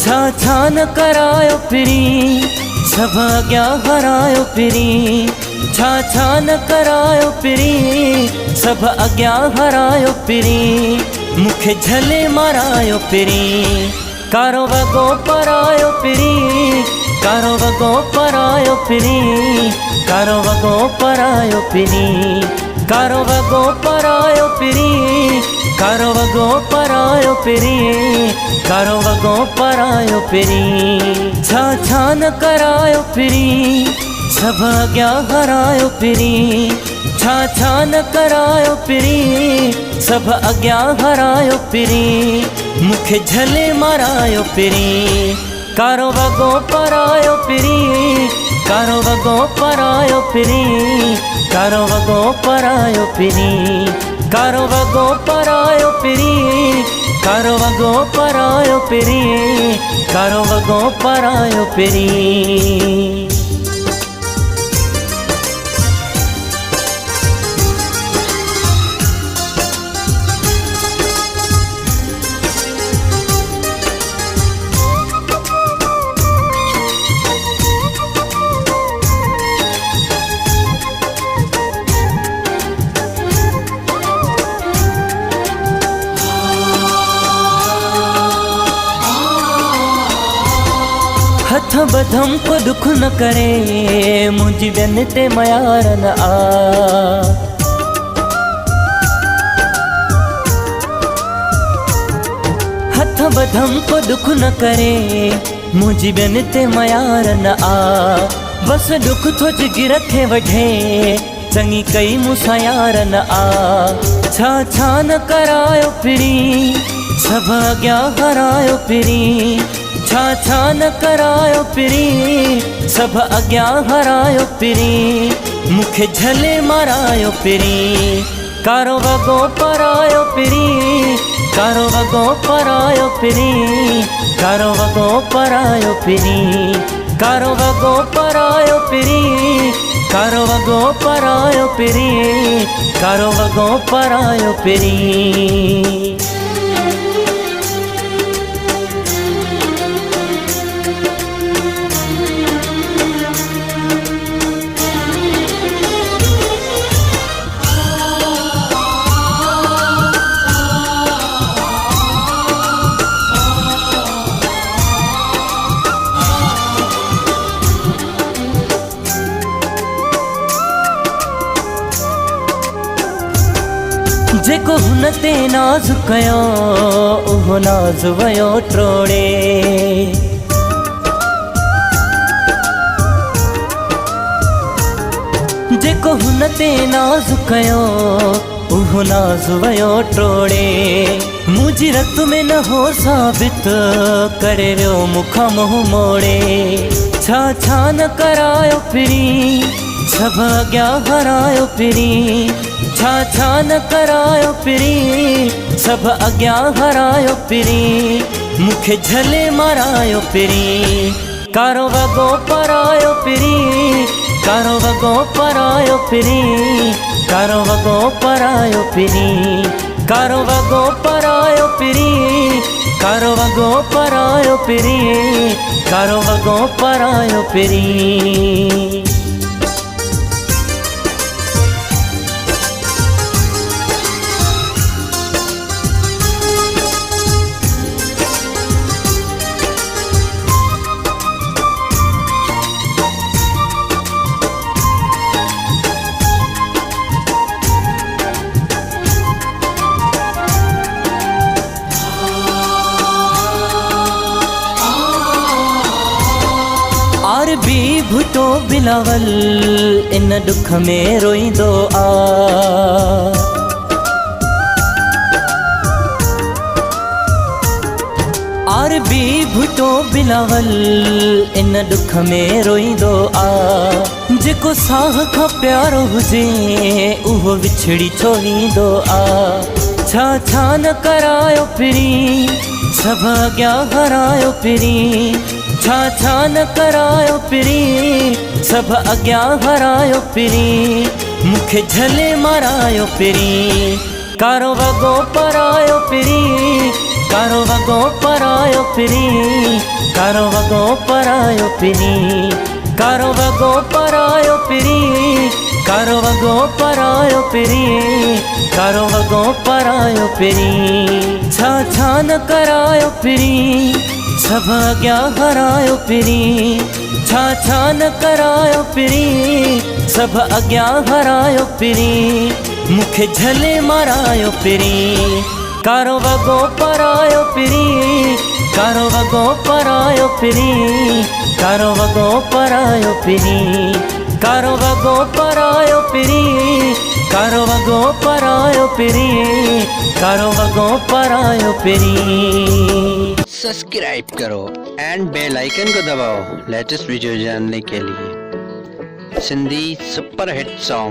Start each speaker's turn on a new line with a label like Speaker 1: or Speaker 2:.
Speaker 1: छा छा न करायो पिरी सभ अॻियां हरायो पिरी छा छा न करायो पिरी सभ अॻियां हरायो पिरी मूंखे झले मारायो पिरी कारो वॻो परायो पिरी कारो वॻो परायो पिरी कारो वॻो परायो पिरी कारो वॻो परायो पिरी कारो वॻो परायो पिरी कारो वॻो परायो पिरी छा छा न करायो पिरी सभ अॻियां हरायो पिरी छा छा न करायो पिरी सभ अॻियां हरायो पिरी मूंखे झले मारायो पिरी कारो वॻो परायो पिरी कारो वॻो परायो पिरी कारो वॻो परायो पिरी कारो वॻो परायो पिरी कारो वॻो परायो पिरी कारो वॻो परायो पिरी हथ बधम को दुख न करे मुझी ॿियनि ते मयार न आ हथ बधम को दुख न करे मुझी ॿियनि ते मयार न आ बस दुख थो जिगर खे वठे चङी कई मूंसां यार न आ छा छा न करायो पिरी सभ अॻियां हरायो पिरी छा छा न करायो पिरी सभ अॻियां हरायो पिरी मूंखे झले मारायो पिरी कारो वॻो परायो पिरी कारो वॻो परायो पिरी कारो वॻो परायो पिरी कारो वॻो परायो पिरी कारो वॻो परायो पिरी कारो वॻो परायो पिरी जेको हुन ते नाज़ कयो उहो नाज़ वयो ट्रोड़े जेको हुन ते नाज़ कयो उहो नाज़ वयो ट्रोड़े मुंहिंजी रत में न हो साबित करे वियो मूंखां मुंहुं मोड़े छा छा न करायो पिरी सभ अॻियां हरायो पिरी छा छा न करायो पिरी सभ अॻियां हरायो पिरी मूंखे झले मारायो पिरी कारो वॻो परायो पिरी कारो वॻो परायो पिरी कारो वॻो परायो पिरी कारो वॻो परायो पिरी कारो वॻो परायो पिरी कारो वॻो परायो पिरी भी भुतो बिलावल इन दुख में रोईंदो आ आर भी भुतो बिलावल इन दुख में रोईंदो आ जेको साह खां प्यारो हुजे उहो विछड़ी छोड़ींदो आ छा छा न करायो पिरी सभ अॻियां हरायो पिरी छा छा न करायो पिरी सभ अॻियां हरायो पिरी मूंखे झले मारायो पिरी कारो वॻो परायो पिरी कारो वगो परायो पिरी, कारो वगो परायो पिरी, कारो वगो परायो पिरी, कारो वगो परायो पिरी, कारो वगो परायो पिरी। छा छा न करायो पिरी, सब अॻियां हरायो पिरी, छा छा न करायो पिरी, सब अॻियां हरायो पिरी, मूंखे झले मारायो पिरी। कारो वगो परायो पिरी, कारो वगो परायो पिरी, कारो वगो परायो पिरी, कारो वगो परायो पिरी, कारो वगो परायो पिरी, कारो वगो परायो पिरी।
Speaker 2: सब्सक्राइब करो एंड बेल आइकन को दबाओ लेटेस्ट वीडियो जानने के लिए। Sindhi super hit song